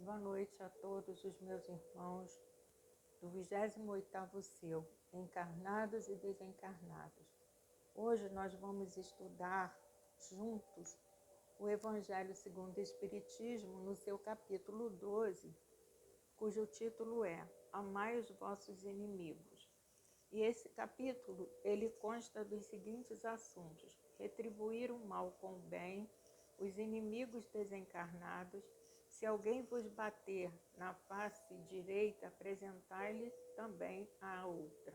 Boa noite a todos os meus irmãos do 28º CEU, encarnados e desencarnados. Hoje nós vamos estudar juntos o Evangelho segundo o Espiritismo no seu capítulo 12, cujo título é Amai os vossos inimigos. E esse capítulo, ele consta dos seguintes assuntos: retribuir o mal com o bem, os inimigos desencarnados. Se alguém vos bater na face direita, apresentai-lhe também a outra.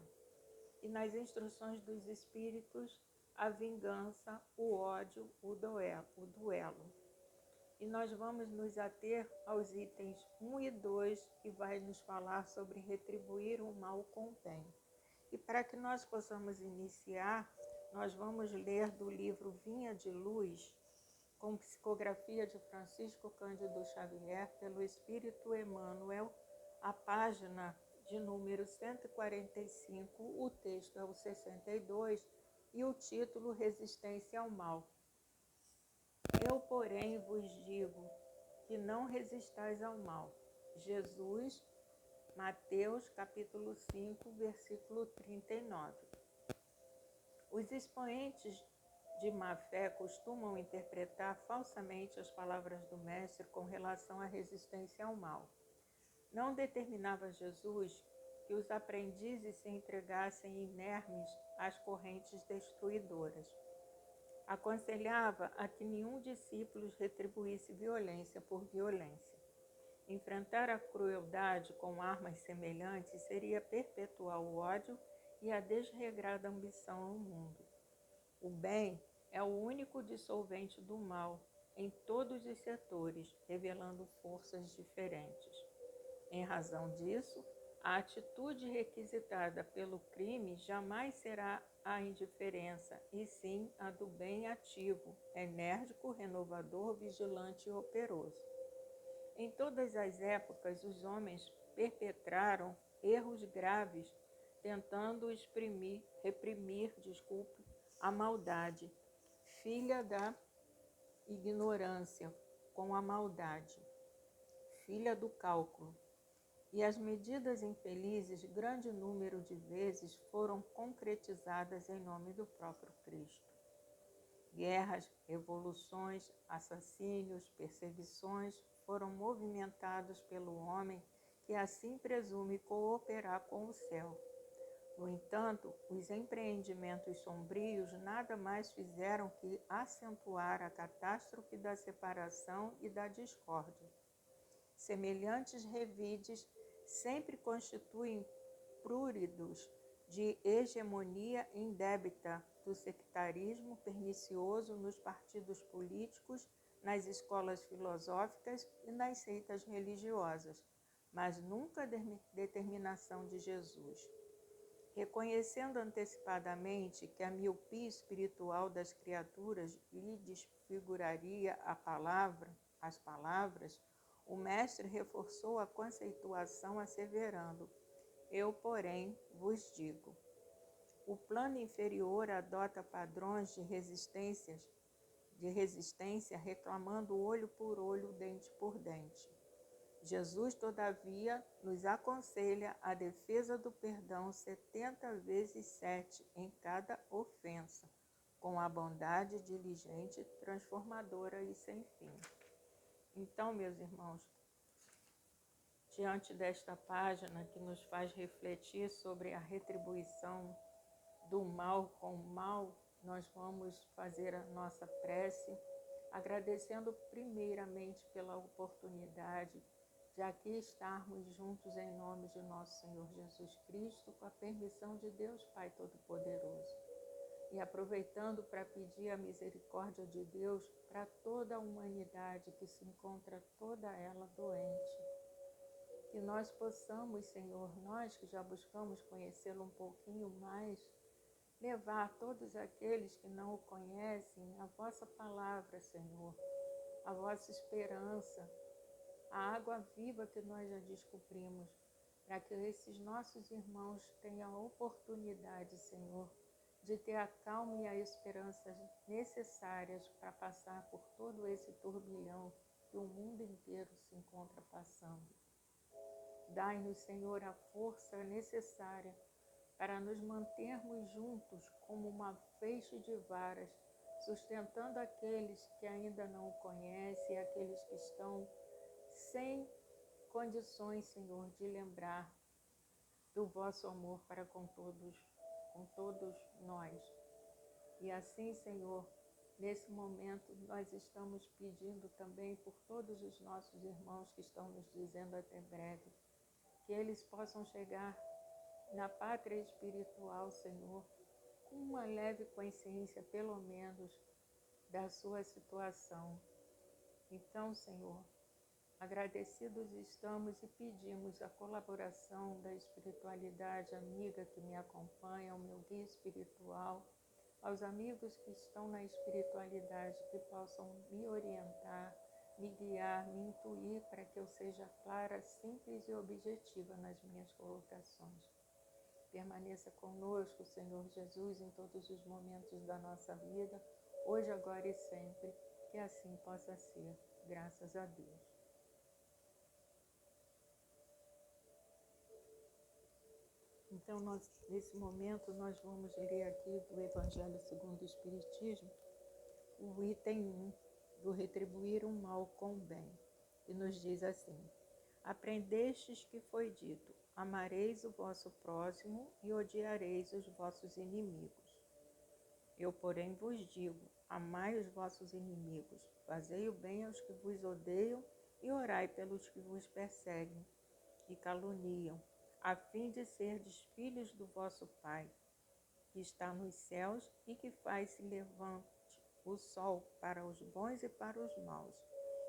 E nas instruções dos espíritos, a vingança, o ódio, o duelo. E nós vamos nos ater aos itens 1 e 2, que vai nos falar sobre retribuir o mal com o bem. E para que nós possamos iniciar, nós vamos ler do livro Vinha de Luz, com psicografia de Francisco Cândido Xavier, pelo Espírito Emmanuel, a página de número 145, o texto é o 62 e o título Resistência ao Mal. Eu, porém, vos digo que não resistais ao mal. Jesus, Mateus, capítulo 5, versículo 39. Os expoentes de má-fé costumam interpretar falsamente as palavras do Mestre com relação à resistência ao mal. Não determinava Jesus que os aprendizes se entregassem inermes às correntes destruidoras. Aconselhava a que nenhum discípulo retribuísse violência por violência. Enfrentar a crueldade com armas semelhantes seria perpetuar o ódio e a desregrada ambição ao mundo. O bem é o único dissolvente do mal em todos os setores, revelando forças diferentes. Em razão disso, a atitude requisitada pelo crime jamais será a indiferença, e sim a do bem ativo, enérgico, renovador, vigilante e operoso. Em todas as épocas, os homens perpetraram erros graves, tentando reprimir a maldade, filha da ignorância, com a maldade, filha do cálculo. E as medidas infelizes, grande número de vezes, foram concretizadas em nome do próprio Cristo. Guerras, revoluções, assassínios, perseguições foram movimentados pelo homem que assim presume cooperar com o céu. No entanto, os empreendimentos sombrios nada mais fizeram que acentuar a catástrofe da separação e da discórdia. Semelhantes revides sempre constituem pruridos de hegemonia indébita do sectarismo pernicioso nos partidos políticos, nas escolas filosóficas e nas seitas religiosas, mas nunca determinação de Jesus. Reconhecendo antecipadamente que a miopia espiritual das criaturas lhe desfiguraria as palavras, o Mestre reforçou a conceituação asseverando: eu, porém, vos digo. O plano inferior adota padrões de resistência, reclamando olho por olho, dente por dente. Jesus, todavia, nos aconselha a defesa do perdão 70 vezes 7 em cada ofensa, com a bondade diligente, transformadora e sem fim. Então, meus irmãos, diante desta página que nos faz refletir sobre a retribuição do mal com o mal, nós vamos fazer a nossa prece, agradecendo primeiramente pela oportunidade de aqui estarmos juntos em nome de nosso Senhor Jesus Cristo, com a permissão de Deus Pai Todo-Poderoso. E aproveitando para pedir a misericórdia de Deus para toda a humanidade que se encontra toda ela doente. Que nós possamos, Senhor, nós que já buscamos conhecê-lo um pouquinho mais, levar a todos aqueles que não o conhecem a vossa palavra, Senhor, a vossa esperança, a água viva que nós já descobrimos, para que esses nossos irmãos tenham a oportunidade, Senhor, de ter a calma e a esperança necessárias para passar por todo esse turbilhão que o mundo inteiro se encontra passando. Dai-nos, Senhor, a força necessária para nos mantermos juntos como uma feixe de varas, sustentando aqueles que ainda não o conhecem, aqueles que estão sem condições, Senhor, de lembrar do vosso amor para com todos nós. E assim, Senhor, nesse momento nós estamos pedindo também por todos os nossos irmãos que estão nos dizendo até breve, que eles possam chegar na pátria espiritual, Senhor, com uma leve consciência, pelo menos, da sua situação. Então, Senhor, agradecidos estamos e pedimos a colaboração da espiritualidade amiga que me acompanha, ao meu guia espiritual, aos amigos que estão na espiritualidade, que possam me orientar, me guiar, me intuir para que eu seja clara, simples e objetiva nas minhas colocações. Permaneça conosco, Senhor Jesus, em todos os momentos da nossa vida, hoje, agora e sempre, que assim possa ser, graças a Deus. Então, nesse momento, nós vamos ler aqui do Evangelho segundo o Espiritismo, o item 1, do retribuir o mal com o bem, que nos diz assim: aprendestes que foi dito, amareis o vosso próximo e odiareis os vossos inimigos. Eu, porém, vos digo, amai os vossos inimigos, fazei o bem aos que vos odeiam e orai pelos que vos perseguem e caluniam, a fim de serdes filhos do vosso Pai, que está nos céus e que faz se levante o sol para os bons e para os maus,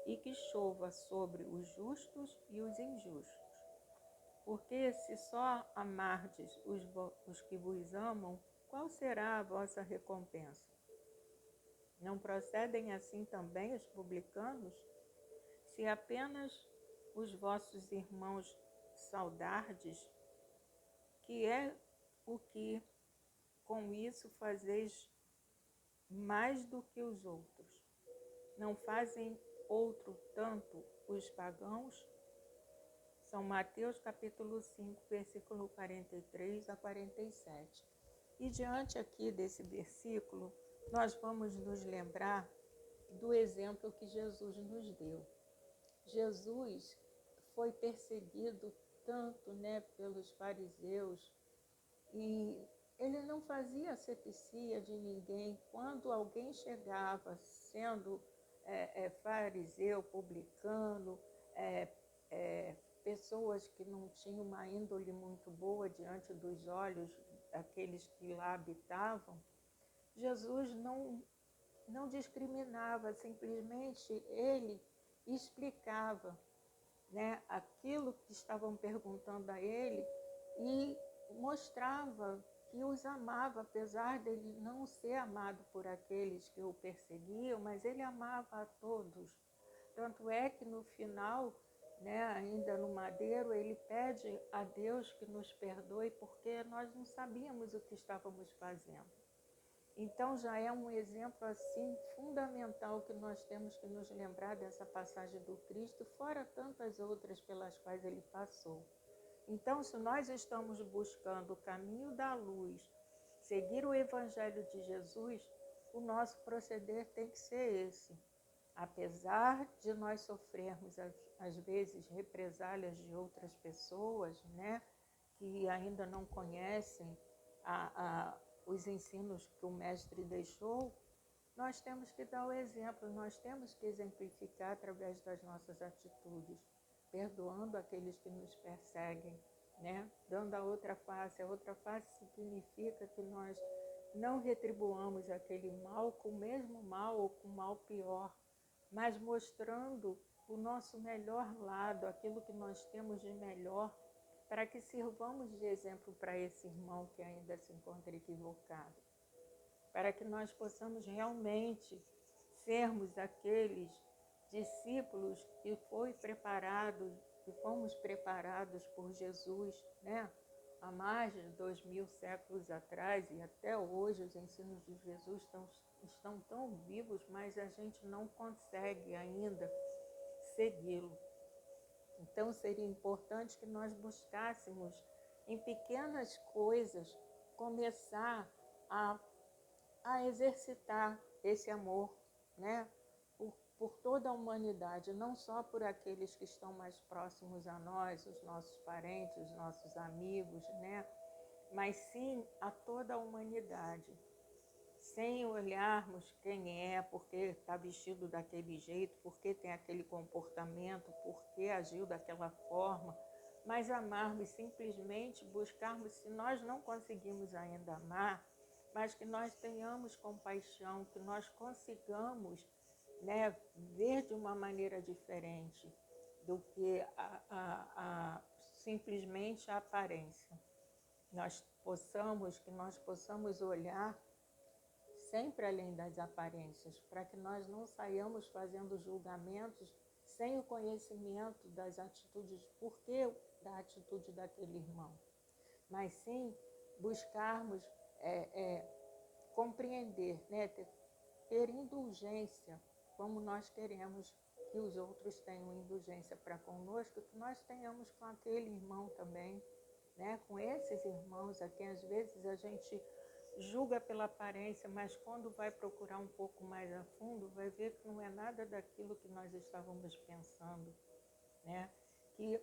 e que chova sobre os justos e os injustos. Porque se só amardes os que vos amam, qual será a vossa recompensa? Não procedem assim também os publicanos? Se apenas os vossos irmãos saudardes, que é o que com isso fazeis mais do que os outros? Não fazem outro tanto os pagãos? São Mateus capítulo 5, versículo 43 a 47. E diante aqui desse versículo, nós vamos nos lembrar do exemplo que Jesus nos deu. Jesus foi perseguido tanto, pelos fariseus, e ele não fazia asepsia de ninguém. Quando alguém chegava sendo fariseu, publicano, pessoas que não tinham uma índole muito boa diante dos olhos daqueles que lá habitavam, Jesus não discriminava, simplesmente ele explicava, aquilo que estavam perguntando a ele e mostrava que os amava, apesar dele não ser amado por aqueles que o perseguiam, mas ele amava a todos. Tanto é que no final, ainda no madeiro, ele pede a Deus que nos perdoe porque nós não sabíamos o que estávamos fazendo. Então já é um exemplo assim fundamental que nós temos que nos lembrar dessa passagem do Cristo, fora tantas outras pelas quais ele passou. Então, se nós estamos buscando o caminho da luz, seguir o Evangelho de Jesus, o nosso proceder tem que ser esse. Apesar de nós sofrermos, às vezes, represálias de outras pessoas, que ainda não conhecem os ensinos que o Mestre deixou, nós temos que dar o exemplo, nós temos que exemplificar através das nossas atitudes, perdoando aqueles que nos perseguem, dando a outra face. A outra face significa que nós não retribuamos aquele mal com o mesmo mal ou com mal pior, mas mostrando o nosso melhor lado, aquilo que nós temos de melhor, para que sirvamos de exemplo para esse irmão que ainda se encontra equivocado, para que nós possamos realmente sermos aqueles discípulos que fomos preparados por Jesus, há mais de 2000 séculos atrás, e até hoje os ensinos de Jesus estão tão vivos, mas a gente não consegue ainda segui-lo. Então, seria importante que nós buscássemos, em pequenas coisas, começar a exercitar esse amor, né? Por toda a humanidade, não só por aqueles que estão mais próximos a nós, os nossos parentes, os nossos amigos, né? Mas sim a toda a humanidade, sem olharmos quem é, porque está vestido daquele jeito, porque tem aquele comportamento, porque agiu daquela forma, mas amarmos, simplesmente buscarmos, se nós não conseguimos ainda amar, mas que nós tenhamos compaixão, que nós consigamos, né, ver de uma maneira diferente do que simplesmente a aparência. Que nós possamos olhar sempre além das aparências, para que nós não saiamos fazendo julgamentos sem o conhecimento das atitudes, porquê da atitude daquele irmão, mas sim buscarmos compreender, né, ter indulgência, como nós queremos que os outros tenham indulgência para conosco, que nós tenhamos com aquele irmão também, né, com esses irmãos a quem às vezes a gente julga pela aparência, mas quando vai procurar um pouco mais a fundo, vai ver que não é nada daquilo que nós estávamos pensando, né? Que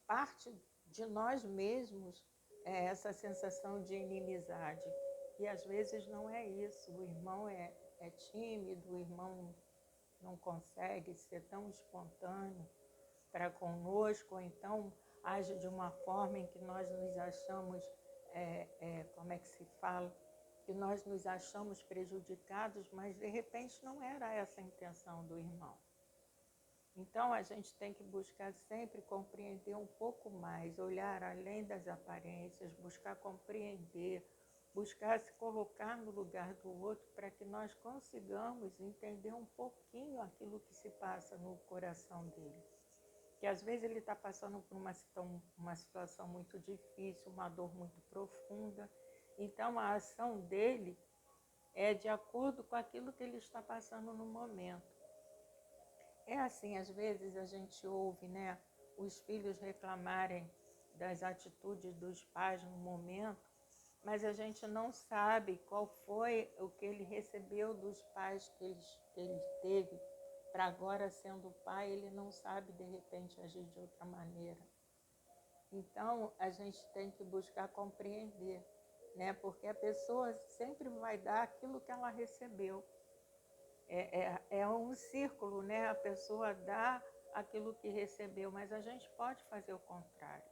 parte de nós mesmos é essa sensação de inimizade, e às vezes não é isso. O irmão é tímido, o irmão não consegue ser tão espontâneo para conosco, ou então age de uma forma em que nós nos achamos, como é que se fala? Que nós nos achamos prejudicados, mas de repente não era essa a intenção do irmão. Então a gente tem que buscar sempre compreender um pouco mais, olhar além das aparências, buscar compreender, buscar se colocar no lugar do outro para que nós consigamos entender um pouquinho aquilo que se passa no coração dele. Que às vezes ele está passando por uma situação muito difícil, uma dor muito profunda. Então a ação dele é de acordo com aquilo que ele está passando no momento. É assim, às vezes a gente ouve, né, os filhos reclamarem das atitudes dos pais no momento, mas a gente não sabe qual foi o que ele recebeu dos pais que ele teve, para agora, sendo pai, ele não sabe de repente agir de outra maneira. Então a gente tem que buscar compreender, né? Porque a pessoa sempre vai dar aquilo que ela recebeu. É um círculo, né? A pessoa dá aquilo que recebeu, mas a gente pode fazer o contrário,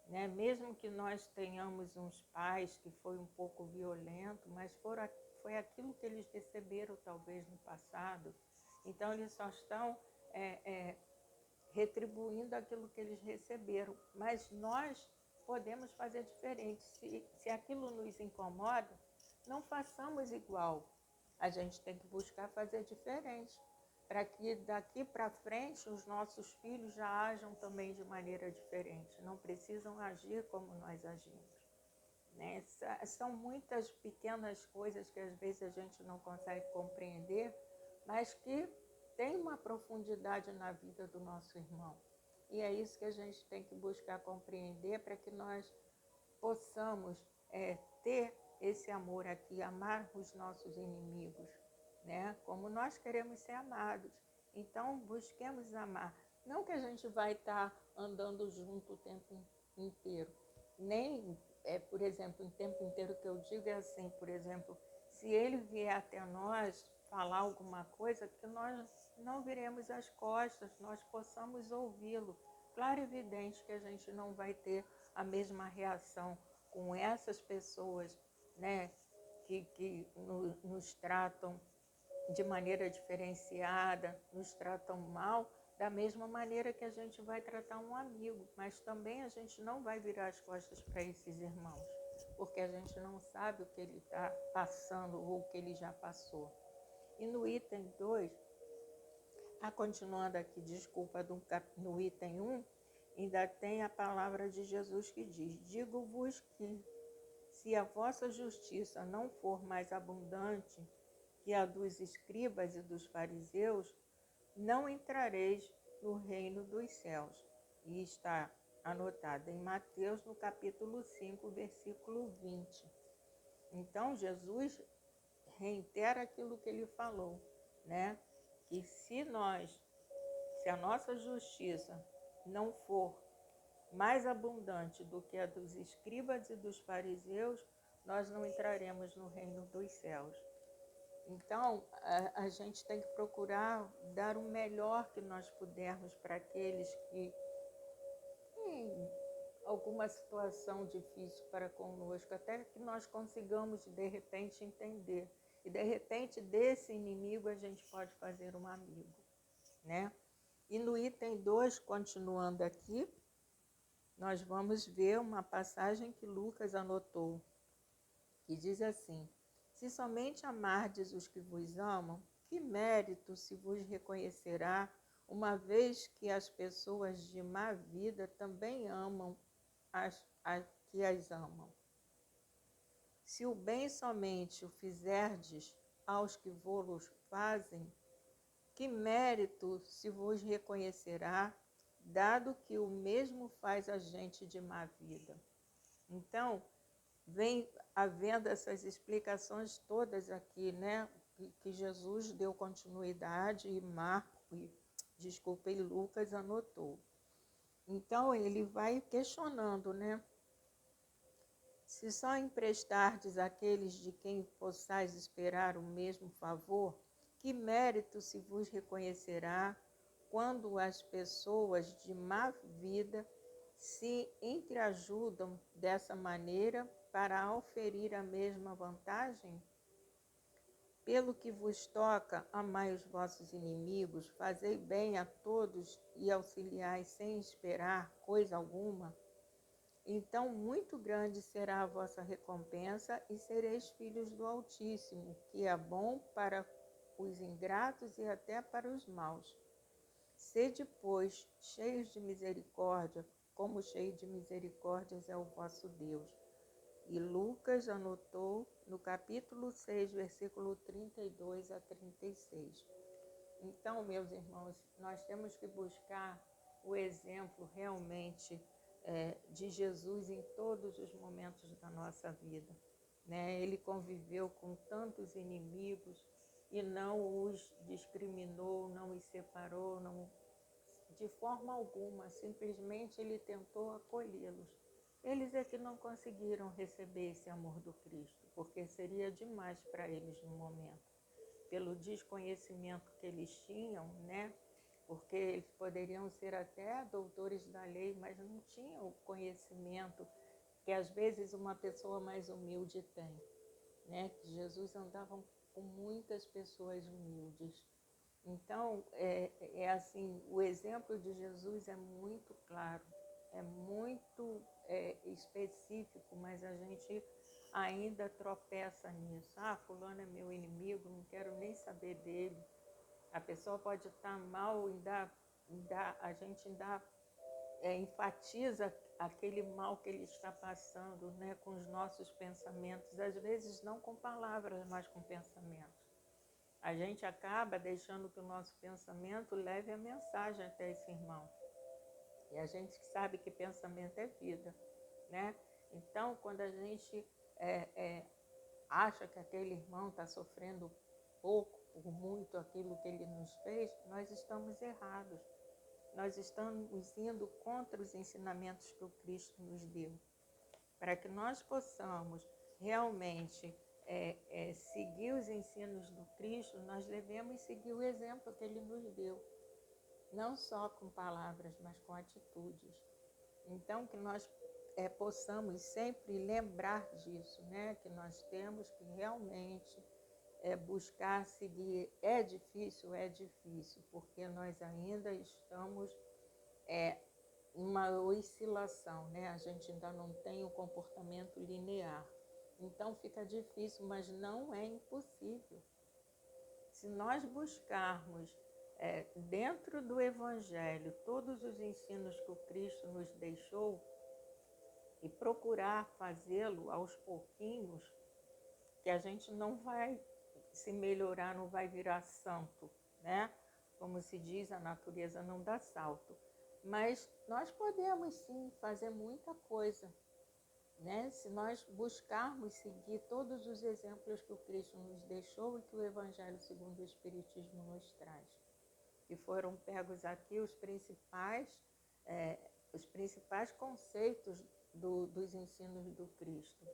né? Mesmo que nós tenhamos uns pais que foi um pouco violento, mas foi aquilo que eles receberam talvez no passado, então eles só estão retribuindo aquilo que eles receberam, mas nós podemos fazer diferente. Se aquilo nos incomoda, não façamos igual. A gente tem que buscar fazer diferente, para que daqui para frente os nossos filhos já ajam também de maneira diferente. Não precisam agir como nós agimos, né? São muitas pequenas coisas que às vezes a gente não consegue compreender, mas que tem uma profundidade na vida do nosso irmão. E é isso que a gente tem que buscar compreender, para que nós possamos ter esse amor aqui, amar os nossos inimigos, né? Como nós queremos ser amados. Então, busquemos amar. Não que a gente vai estar andando junto o tempo inteiro. Nem, por exemplo, o tempo inteiro que eu digo é assim, por exemplo, se ele vier até nós falar alguma coisa, que nós não viremos as costas, nós possamos ouvi-lo. Claro e evidente que a gente não vai ter a mesma reação com essas pessoas, né, que nos tratam de maneira diferenciada, nos tratam mal, da mesma maneira que a gente vai tratar um amigo, mas também a gente não vai virar as costas para esses irmãos, porque a gente não sabe o que ele está passando ou o que ele já passou. E no item 2, continuando aqui, no item 1, ainda tem a palavra de Jesus que diz: digo-vos que, se a vossa justiça não for mais abundante que a dos escribas e dos fariseus, não entrareis no reino dos céus. E está anotado em Mateus, no capítulo 5, versículo 20. Então, Jesus reitera aquilo que ele falou, né? Que se a nossa justiça não for mais abundante do que a dos escribas e dos fariseus, nós não entraremos no reino dos céus. Então, a gente tem que procurar dar o melhor que nós pudermos para aqueles que têm alguma situação difícil para conosco, até que nós consigamos, de repente, entender. E, de repente, desse inimigo a gente pode fazer um amigo, né? E no item 2, continuando aqui, nós vamos ver uma passagem que Lucas anotou, que diz assim: se somente amardes os que vos amam, que mérito se vos reconhecerá, uma vez que as pessoas de má vida também amam a que as amam. Se o bem somente o fizerdes aos que vô-los fazem, que mérito se vos reconhecerá, dado que o mesmo faz a gente de má vida. Então, vem havendo essas explicações todas aqui, né? Que Jesus deu continuidade e e Lucas anotou. Então, ele vai questionando, né? Se só emprestardes àqueles de quem possais esperar o mesmo favor, que mérito se vos reconhecerá quando as pessoas de má vida se entreajudam dessa maneira para oferir a mesma vantagem? Pelo que vos toca, amai os vossos inimigos, fazei bem a todos e auxiliai sem esperar coisa alguma. Então muito grande será a vossa recompensa e sereis filhos do Altíssimo, que é bom para os ingratos e até para os maus. Sede, pois, cheios de misericórdia, como cheio de misericórdias é o vosso Deus. E Lucas anotou no capítulo 6, versículo 32 a 36. Então, meus irmãos, nós temos que buscar o exemplo realmente de Jesus em todos os momentos da nossa vida, né? Ele conviveu com tantos inimigos e não os discriminou, não os separou, não, de forma alguma, simplesmente ele tentou acolhê-los. Eles é que não conseguiram receber esse amor do Cristo, porque seria demais para eles no momento, pelo desconhecimento que eles tinham, né? Porque eles poderiam ser até doutores da lei, mas não tinham o conhecimento que às vezes uma pessoa mais humilde tem, né? Que Jesus andava com muitas pessoas humildes. Então, assim, o exemplo de Jesus é muito claro, é muito específico, mas a gente ainda tropeça nisso. Ah, fulano é meu inimigo, não quero nem saber dele. A pessoa pode estar mal, a gente ainda enfatiza aquele mal que ele está passando, né, com os nossos pensamentos, às vezes não com palavras, mas com pensamentos. A gente acaba deixando que o nosso pensamento leve a mensagem até esse irmão. E a gente sabe que pensamento é vida, né? Então, quando a gente acha que aquele irmão está sofrendo pouco ou muito aquilo que ele nos fez, nós estamos errados. Nós estamos indo contra os ensinamentos que o Cristo nos deu. Para que nós possamos realmente seguir os ensinos do Cristo, nós devemos seguir o exemplo que ele nos deu. Não só com palavras, mas com atitudes. Então, que nós possamos sempre lembrar disso, né? Que nós temos que realmente buscar seguir. É difícil, porque nós ainda estamos em uma oscilação, né? A gente ainda não tem um comportamento linear. Então fica difícil, mas não é impossível. Se nós buscarmos dentro do Evangelho todos os ensinos que o Cristo nos deixou e procurar fazê-lo aos pouquinhos, que a gente não vai se melhorar, não vai virar santo, né? Como se diz, a natureza não dá salto. Mas nós podemos sim fazer muita coisa, né? Se nós buscarmos seguir todos os exemplos que o Cristo nos deixou e que o Evangelho segundo o Espiritismo nos traz. E foram pegos aqui os principais conceitos dos ensinos do Cristo.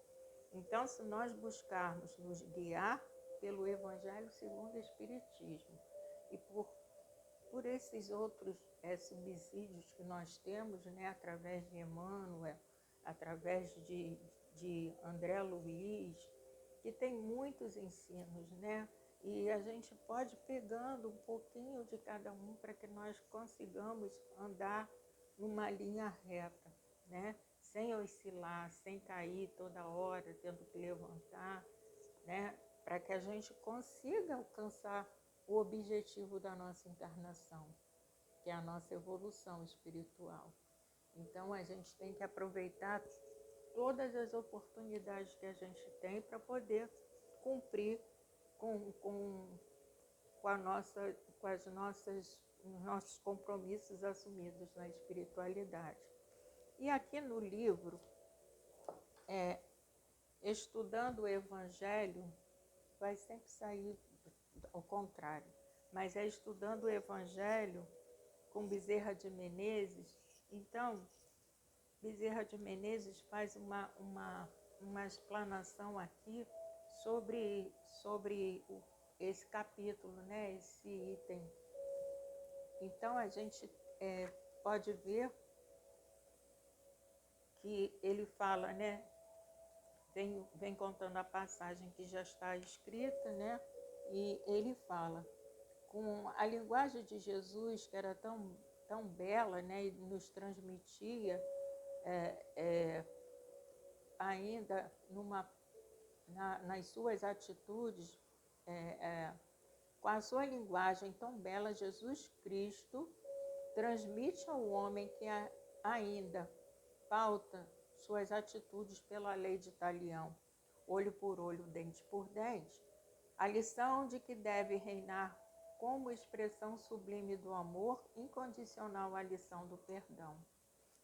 Então, se nós buscarmos nos guiar pelo Evangelho segundo o Espiritismo e por esses outros subsídios que nós temos, né, através de Emmanuel, através de André Luiz, que tem muitos ensinos, né? E a gente pode pegando um pouquinho de cada um para que nós consigamos andar numa linha reta, né? Sem oscilar, sem cair toda hora, tendo que levantar, né? Para que a gente consiga alcançar o objetivo da nossa encarnação, que é a nossa evolução espiritual. Então, a gente tem que aproveitar todas as oportunidades que a gente tem para poder cumprir com os nossos compromissos assumidos na espiritualidade. E aqui no livro, Estudando o Evangelho, vai sempre sair ao contrário, mas é Estudando o Evangelho com Bezerra de Menezes. Então, Bezerra de Menezes faz uma explanação aqui sobre esse capítulo, né, esse item. Então, a gente pode ver que ele fala, né, vem contando a passagem que já está escrita, né, e ele fala, com a linguagem de Jesus, que era tão bela, né, e nos transmitia ainda nas suas atitudes, com a sua linguagem tão bela, Jesus Cristo transmite ao homem que ainda pauta suas atitudes pela lei de Talião, olho por olho, dente por dente, a lição de que deve reinar como expressão sublime do amor, incondicional à lição do perdão.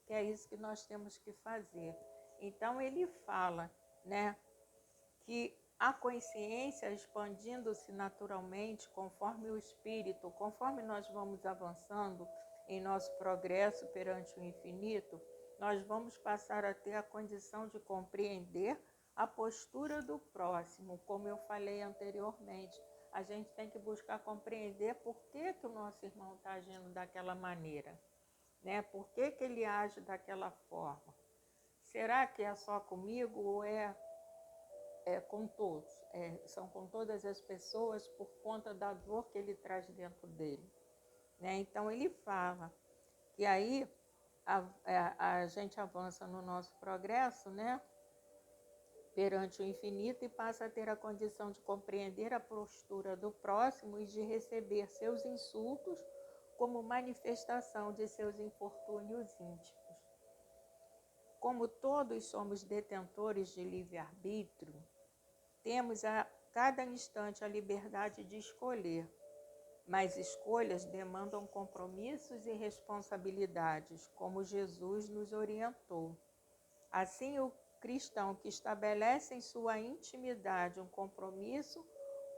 Que é isso que nós temos que fazer. Então ele fala, né, que a consciência expandindo-se naturalmente conforme o espírito, conforme nós vamos avançando em nosso progresso perante o infinito, nós vamos passar a ter a condição de compreender a postura do próximo, como eu falei anteriormente. A gente tem que buscar compreender por que o nosso irmão está agindo daquela maneira, né? Por que ele age daquela forma? Será que é só comigo ou é com todos? São com todas as pessoas por conta da dor que ele traz dentro dele, né? Então ele fala que aí a gente avança no nosso progresso, né, perante o infinito e passa a ter a condição de compreender a postura do próximo e de receber seus insultos como manifestação de seus infortúnios íntimos. Como todos somos detentores de livre-arbítrio, temos a cada instante a liberdade de escolher, mas escolhas demandam compromissos e responsabilidades, como Jesus nos orientou. Assim, o cristão que estabelece em sua intimidade um compromisso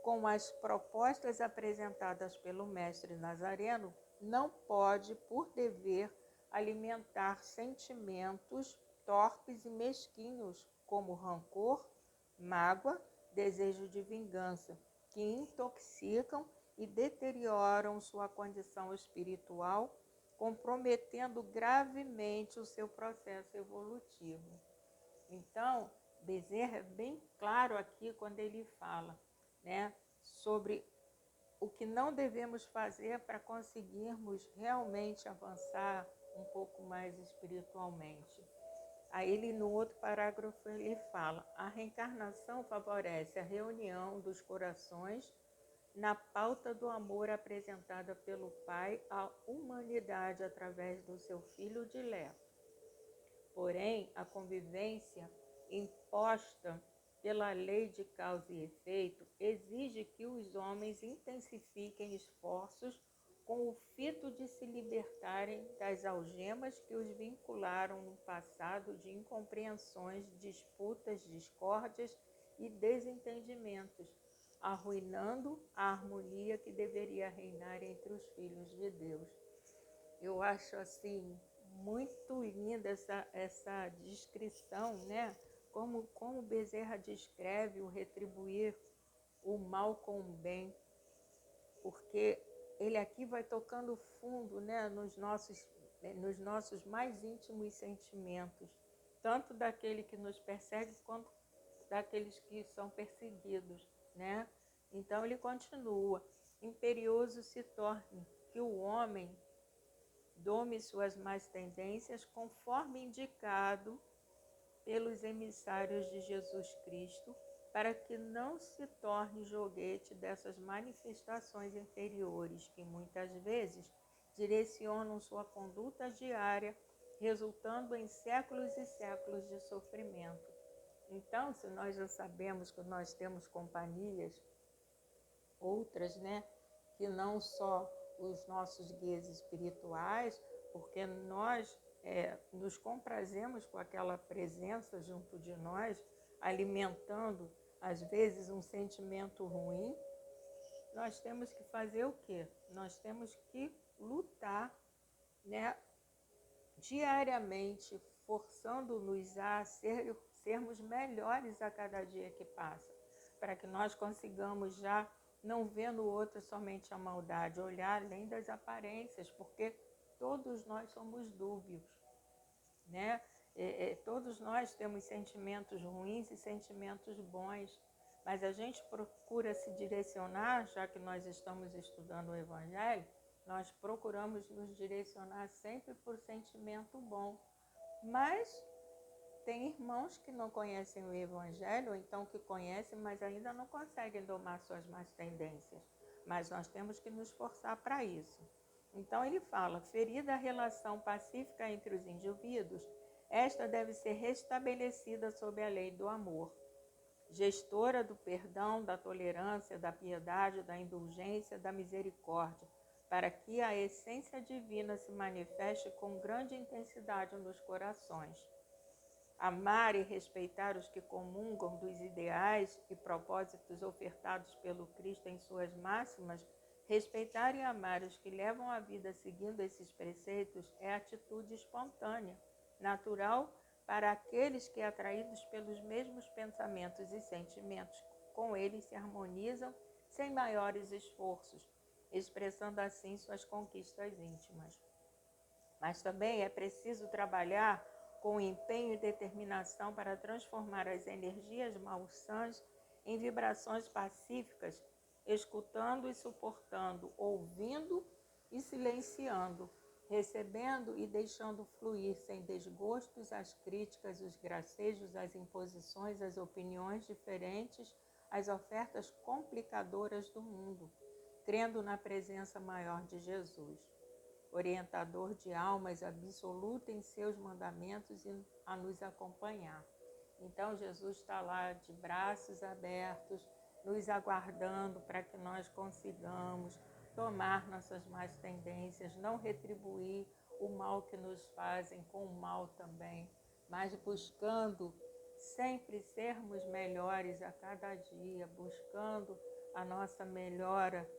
com as propostas apresentadas pelo Mestre Nazareno, não pode, por dever, alimentar sentimentos torpes e mesquinhos, como rancor, mágoa, desejo de vingança, que intoxicam e deterioram sua condição espiritual, comprometendo gravemente o seu processo evolutivo. Então, Bezerra é bem claro aqui quando ele fala, né, sobre o que não devemos fazer para conseguirmos realmente avançar um pouco mais espiritualmente. Aí ele, no outro parágrafo, ele fala: a reencarnação favorece a reunião dos corações na pauta do amor apresentada pelo Pai à humanidade através do seu Filho dileto. Porém, a convivência imposta pela lei de causa e efeito exige que os homens intensifiquem esforços com o fito de se libertarem das algemas que os vincularam no passado de incompreensões, disputas, discórdias e desentendimentos, arruinando a harmonia que deveria reinar entre os filhos de Deus. Eu acho assim muito linda essa descrição, né? Como Bezerra descreve o retribuir o mal com o bem, porque ele aqui vai tocando fundo, né, nos nossos mais íntimos sentimentos, tanto daquele que nos persegue quanto daqueles que são perseguidos, né? Então ele continua: imperioso se torne que o homem dome suas más tendências conforme indicado pelos emissários de Jesus Cristo, para que não se torne joguete dessas manifestações inferiores que muitas vezes direcionam sua conduta diária, resultando em séculos e séculos de sofrimento. Então, se nós já sabemos que nós temos companhias, outras, né, que não só os nossos guias espirituais, porque nós nos comprazemos com aquela presença junto de nós, alimentando, às vezes, um sentimento ruim, nós temos que fazer o quê? Nós temos que lutar, né, diariamente, forçando-nos a sermos melhores a cada dia que passa, para que nós consigamos já não ver no outro somente a maldade, olhar além das aparências, porque todos nós somos dúbios, né? Todos nós temos sentimentos ruins e sentimentos bons, mas a gente procura se direcionar, já que nós estamos estudando o Evangelho, nós procuramos nos direcionar sempre por sentimento bom. Mas tem irmãos que não conhecem o Evangelho, ou então que conhecem, mas ainda não conseguem domar suas más tendências. Mas nós temos que nos esforçar para isso. Então ele fala: ferida a relação pacífica entre os indivíduos, esta deve ser restabelecida sob a lei do amor, gestora do perdão, da tolerância, da piedade, da indulgência, da misericórdia, para que a essência divina se manifeste com grande intensidade nos corações. Amar e respeitar os que comungam dos ideais e propósitos ofertados pelo Cristo em suas máximas, respeitar e amar os que levam a vida seguindo esses preceitos é atitude espontânea, natural para aqueles que, atraídos pelos mesmos pensamentos e sentimentos, com eles se harmonizam sem maiores esforços, expressando assim suas conquistas íntimas. Mas também é preciso trabalhar com empenho e determinação para transformar as energias malsãs em vibrações pacíficas, escutando e suportando, ouvindo e silenciando, recebendo e deixando fluir sem desgostos as críticas, os gracejos, as imposições, as opiniões diferentes, as ofertas complicadoras do mundo, crendo na presença maior de Jesus, orientador de almas, absoluto em seus mandamentos e a nos acompanhar. Então Jesus está lá de braços abertos, nos aguardando para que nós consigamos tomar nossas más tendências, não retribuir o mal que nos fazem com o mal também, mas buscando sempre sermos melhores a cada dia, buscando a nossa melhora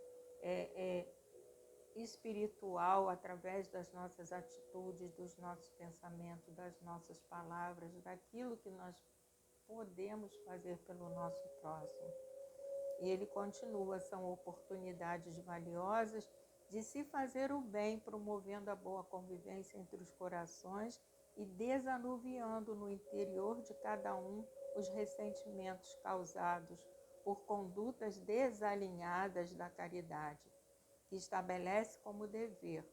espiritual através das nossas atitudes, dos nossos pensamentos, das nossas palavras, daquilo que nós podemos fazer pelo nosso próximo. E ele continua: são oportunidades valiosas de se fazer o bem, promovendo a boa convivência entre os corações e desanuviando no interior de cada um os ressentimentos causados por condutas desalinhadas da caridade, que estabelece como dever: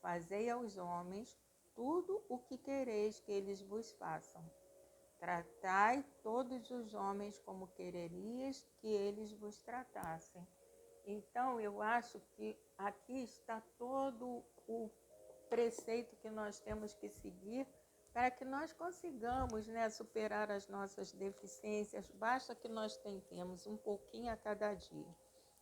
fazei aos homens tudo o que quereis que eles vos façam. Tratai todos os homens como quererias que eles vos tratassem. Então, eu acho que aqui está todo o preceito que nós temos que seguir para que nós consigamos, né, superar as nossas deficiências. Basta que nós tentemos um pouquinho a cada dia.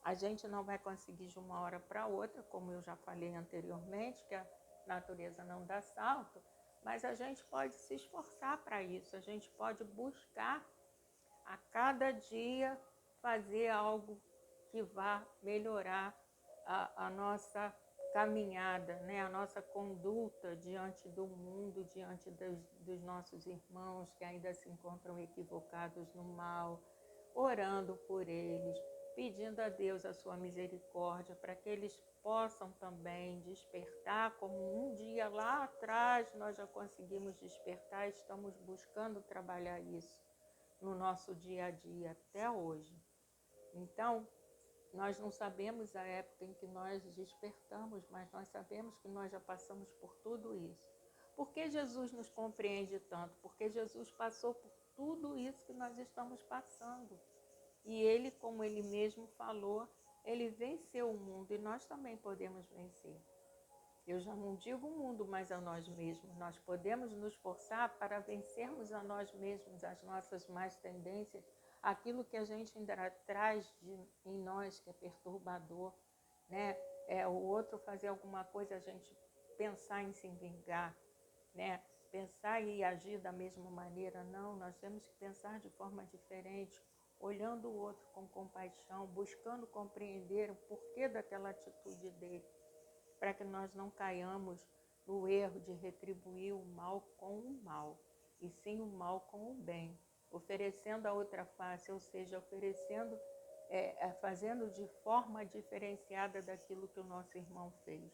A gente não vai conseguir de uma hora para outra, como eu já falei anteriormente, que a natureza não dá salto, mas a gente pode se esforçar para isso, a gente pode buscar a cada dia fazer algo que vá melhorar a nossa caminhada, né? A nossa conduta diante do mundo, diante dos nossos irmãos que ainda se encontram equivocados no mal, orando por eles, pedindo a Deus a sua misericórdia para que eles possam também despertar, como um dia lá atrás nós já conseguimos despertar, estamos buscando trabalhar isso no nosso dia a dia até hoje. Então, nós não sabemos a época em que nós despertamos, mas nós sabemos que nós já passamos por tudo isso. Por que Jesus nos compreende tanto? Porque Jesus passou por tudo isso que nós estamos passando. E ele, como ele mesmo falou, ele venceu o mundo e nós também podemos vencer. Eu já não digo o mundo, mas a nós mesmos. Nós podemos nos esforçar para vencermos a nós mesmos, as nossas más tendências, aquilo que a gente ainda traz em nós, que é perturbador, né? O outro fazer alguma coisa, a gente pensar em se vingar, né? Pensar e agir da mesma maneira. Não, nós temos que pensar de forma diferente, olhando o outro com compaixão, buscando compreender o porquê daquela atitude dele, para que nós não caiamos no erro de retribuir o mal com o mal, e sim o mal com o bem, oferecendo a outra face, ou seja, oferecendo, fazendo de forma diferenciada daquilo que o nosso irmão fez.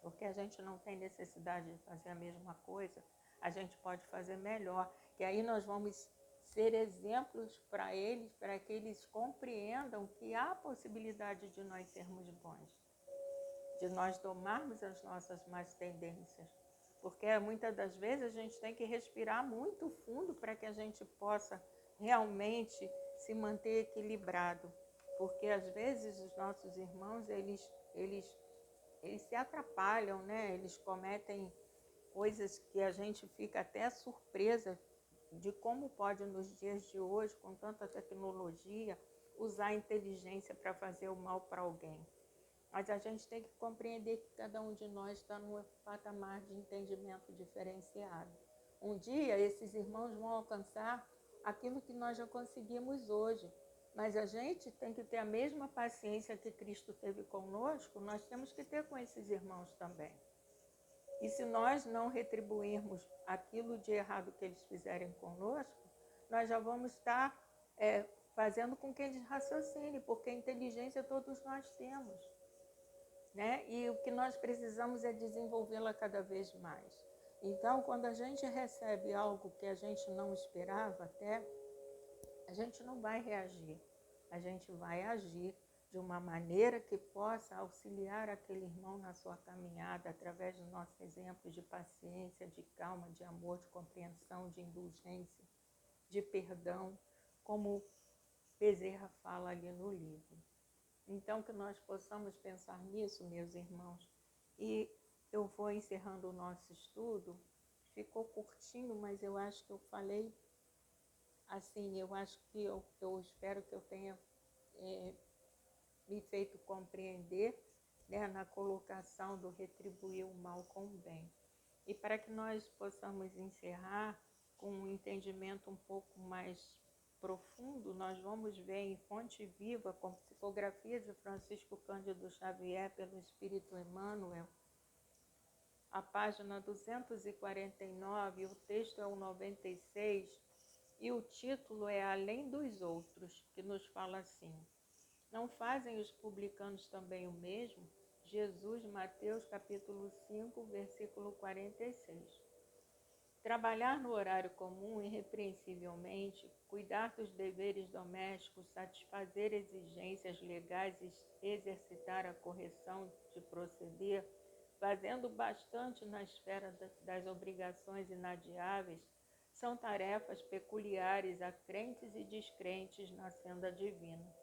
Porque a gente não tem necessidade de fazer a mesma coisa, a gente pode fazer melhor, que aí nós vamos ser exemplos para eles, para que eles compreendam que há a possibilidade de nós sermos bons, de nós domarmos as nossas más tendências. Porque muitas das vezes a gente tem que respirar muito fundo para que a gente possa realmente se manter equilibrado. Porque às vezes os nossos irmãos, eles se atrapalham, né? Eles cometem coisas que a gente fica até surpresa de como pode, nos dias de hoje, com tanta tecnologia, usar a inteligência para fazer o mal para alguém. Mas a gente tem que compreender que cada um de nós está num patamar de entendimento diferenciado. Um dia, esses irmãos vão alcançar aquilo que nós já conseguimos hoje. Mas a gente tem que ter a mesma paciência que Cristo teve conosco, nós temos que ter com esses irmãos também. E se nós não retribuirmos aquilo de errado que eles fizerem conosco, nós já vamos estar fazendo com que eles raciocinem, porque inteligência todos nós temos, né? E o que nós precisamos é desenvolvê-la cada vez mais. Então, quando a gente recebe algo que a gente não esperava até, a gente não vai reagir, a gente vai agir de uma maneira que possa auxiliar aquele irmão na sua caminhada, através dos nossos exemplos de paciência, de calma, de amor, de compreensão, de indulgência, de perdão, como Bezerra fala ali no livro. Então, que nós possamos pensar nisso, meus irmãos. E eu vou encerrando o nosso estudo. Ficou curtinho, mas eu acho que eu falei assim, eu acho que eu espero que eu tenha me feito compreender, né, na colocação do retribuir o mal com o bem. E para que nós possamos encerrar com um entendimento um pouco mais profundo, nós vamos ver em Fonte Viva, com psicografia de Francisco Cândido Xavier pelo Espírito Emmanuel, a página 249, o texto é o 96, e o título é Além dos Outros, que nos fala assim: não fazem os publicanos também o mesmo? Jesus, Mateus capítulo 5, versículo 46. Trabalhar no horário comum irrepreensivelmente, cuidar dos deveres domésticos, satisfazer exigências legais e exercitar a correção de proceder, fazendo bastante na esfera das obrigações inadiáveis, são tarefas peculiares a crentes e descrentes na senda divina.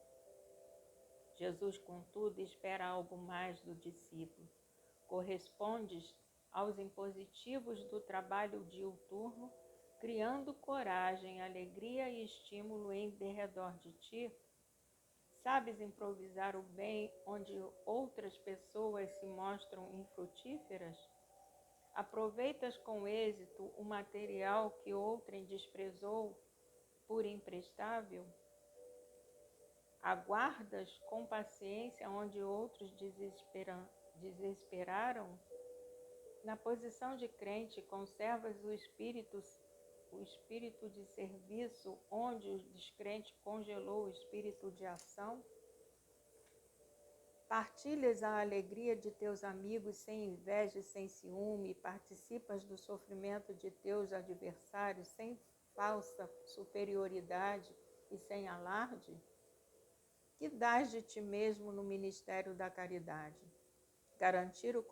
Jesus, contudo, espera algo mais do discípulo. Correspondes aos impositivos do trabalho diuturno, criando coragem, alegria e estímulo em derredor de ti? Sabes improvisar o bem onde outras pessoas se mostram infrutíferas? Aproveitas com êxito o material que outrem desprezou por imprestável? Aguardas com paciência onde outros desesperaram? Na posição de crente, conservas o espírito de serviço onde o descrente congelou o espírito de ação? Partilhas a alegria de teus amigos sem inveja e sem ciúme, participas do sofrimento de teus adversários sem falsa superioridade e sem alarde? Que dás de ti mesmo no ministério da caridade? Garantir o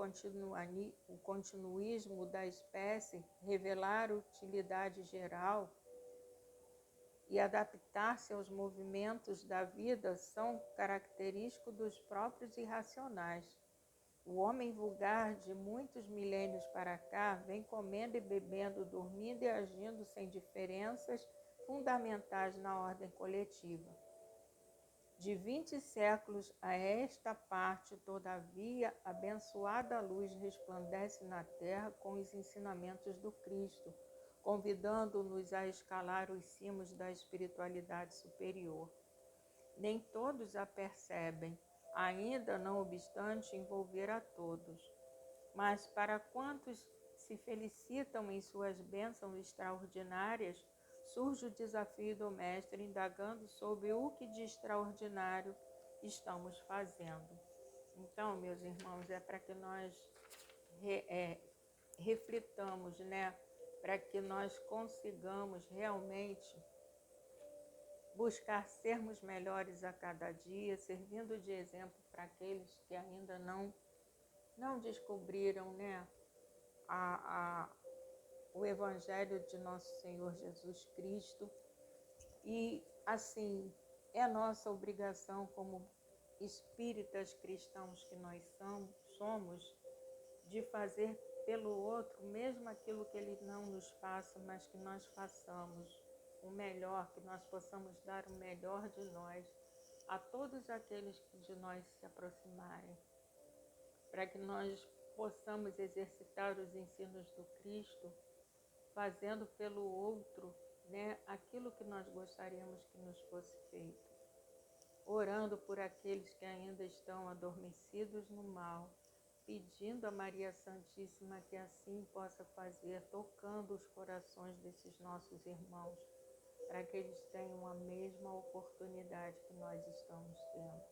continuismo da espécie, revelar utilidade geral e adaptar-se aos movimentos da vida são característicos dos próprios irracionais. O homem vulgar de muitos milênios para cá vem comendo e bebendo, dormindo e agindo sem diferenças fundamentais na ordem coletiva. De 20 séculos a esta parte, todavia, abençoada luz resplandece na terra com os ensinamentos do Cristo, convidando-nos a escalar os cimos da espiritualidade superior. Nem todos a percebem, ainda não obstante envolver a todos. Mas para quantos se felicitam em suas bênçãos extraordinárias, surge o desafio do Mestre, indagando sobre o que de extraordinário estamos fazendo. Então, meus irmãos, é para que nós reflitamos, né? Para que nós consigamos realmente buscar sermos melhores a cada dia, servindo de exemplo para aqueles que ainda não descobriram, né, o Evangelho de nosso Senhor Jesus Cristo. E, assim, é nossa obrigação como espíritas cristãos que nós somos, de fazer pelo outro, mesmo aquilo que ele não nos faça, mas que nós façamos o melhor, que nós possamos dar o melhor de nós a todos aqueles que de nós se aproximarem, para que nós possamos exercitar os ensinos do Cristo, fazendo pelo outro, né, aquilo que nós gostaríamos que nos fosse feito, orando por aqueles que ainda estão adormecidos no mal, pedindo a Maria Santíssima que assim possa fazer, tocando os corações desses nossos irmãos, para que eles tenham a mesma oportunidade que nós estamos tendo.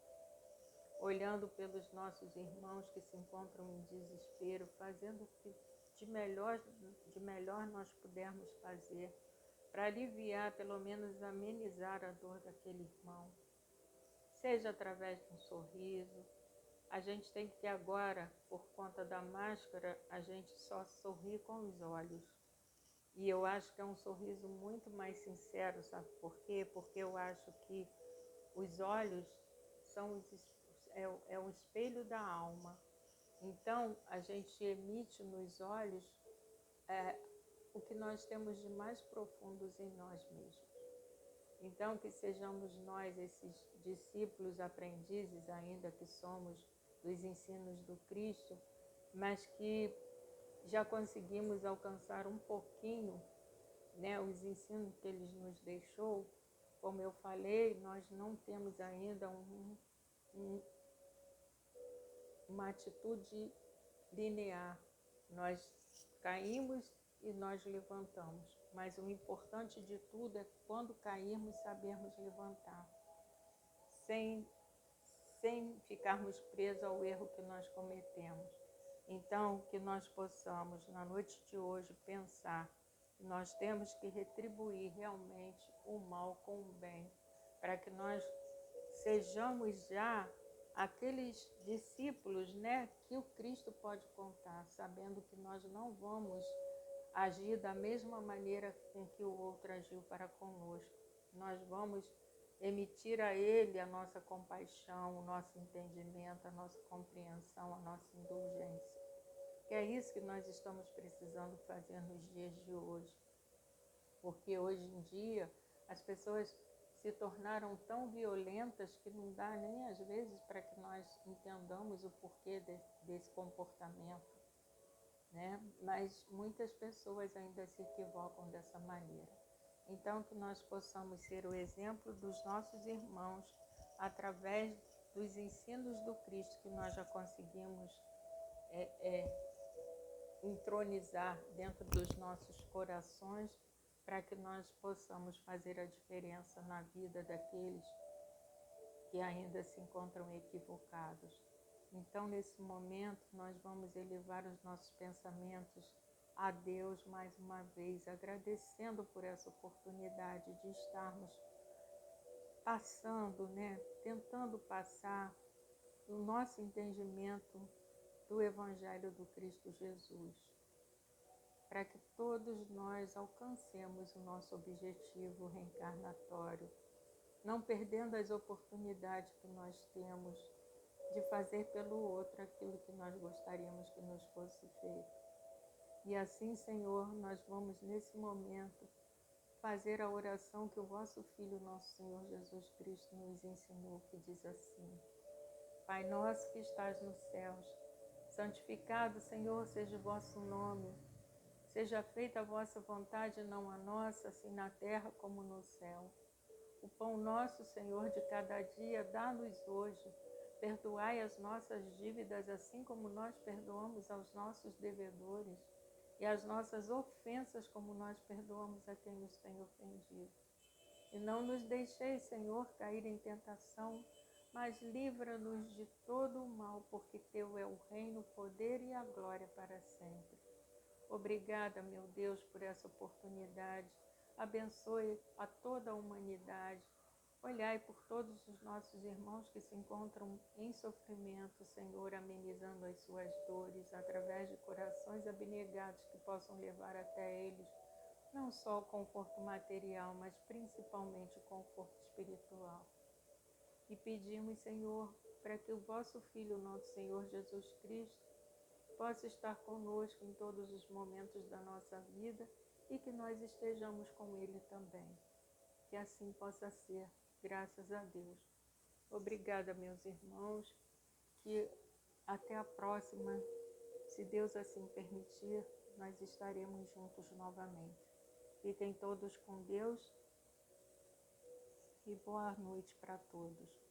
Olhando pelos nossos irmãos que se encontram em desespero, fazendo o que de melhor nós pudermos fazer, para aliviar, pelo menos amenizar a dor daquele irmão. Seja através de um sorriso. A gente tem que agora, por conta da máscara, a gente só sorri com os olhos. E eu acho que é um sorriso muito mais sincero, sabe por quê? Porque eu acho que os olhos são o espelho da alma. Então, a gente emite nos olhos o que nós temos de mais profundos em nós mesmos. Então, que sejamos nós, esses discípulos aprendizes ainda que somos dos ensinos do Cristo, mas que já conseguimos alcançar um pouquinho, né, os ensinos que ele nos deixou. Como eu falei, nós não temos ainda uma atitude linear. Nós caímos e nós levantamos. Mas o importante de tudo é quando cairmos, sabermos levantar, sem ficarmos presos ao erro que nós cometemos. Então, que nós possamos, na noite de hoje, pensar que nós temos que retribuir realmente o mal com o bem, para que nós sejamos já aqueles discípulos, né, que o Cristo pode contar, sabendo que nós não vamos agir da mesma maneira com que o outro agiu para conosco. Nós vamos emitir a Ele a nossa compaixão, o nosso entendimento, a nossa compreensão, a nossa indulgência. Que é isso que nós estamos precisando fazer nos dias de hoje. Porque hoje em dia as pessoas se tornaram tão violentas que não dá nem às vezes para que nós entendamos o porquê desse comportamento, né? Mas muitas pessoas ainda se equivocam dessa maneira. Então, que nós possamos ser o exemplo dos nossos irmãos através dos ensinos do Cristo que nós já conseguimos entronizar dentro dos nossos corações, para que nós possamos fazer a diferença na vida daqueles que ainda se encontram equivocados. Então, nesse momento, nós vamos elevar os nossos pensamentos a Deus mais uma vez, agradecendo por essa oportunidade de estarmos passando, tentando passar o nosso entendimento do Evangelho do Cristo Jesus, para que todos nós alcancemos o nosso objetivo reencarnatório, não perdendo as oportunidades que nós temos de fazer pelo outro aquilo que nós gostaríamos que nos fosse feito. E assim, Senhor, nós vamos nesse momento fazer a oração que o vosso Filho, nosso Senhor Jesus Cristo, nos ensinou, que diz assim: Pai nosso que estás nos céus, santificado, Senhor, seja o vosso nome. Seja feita a vossa vontade, não a nossa, assim na terra como no céu. O pão nosso, Senhor, de cada dia, dá-nos hoje. Perdoai as nossas dívidas, assim como nós perdoamos aos nossos devedores, e as nossas ofensas, como nós perdoamos a quem nos tem ofendido. E não nos deixeis, Senhor, cair em tentação, mas livra-nos de todo o mal, porque Teu é o reino, o poder e a glória para sempre. Obrigada, meu Deus, por essa oportunidade. Abençoe a toda a humanidade. Olhai por todos os nossos irmãos que se encontram em sofrimento, Senhor, amenizando as suas dores, através de corações abnegados que possam levar até eles não só o conforto material, mas principalmente o conforto espiritual. E pedimos, Senhor, para que o vosso Filho, nosso Senhor Jesus Cristo, possa estar conosco em todos os momentos da nossa vida e que nós estejamos com Ele também. Que assim possa ser, graças a Deus. Obrigada, meus irmãos, que até a próxima, se Deus assim permitir, nós estaremos juntos novamente. Fiquem todos com Deus e boa noite para todos.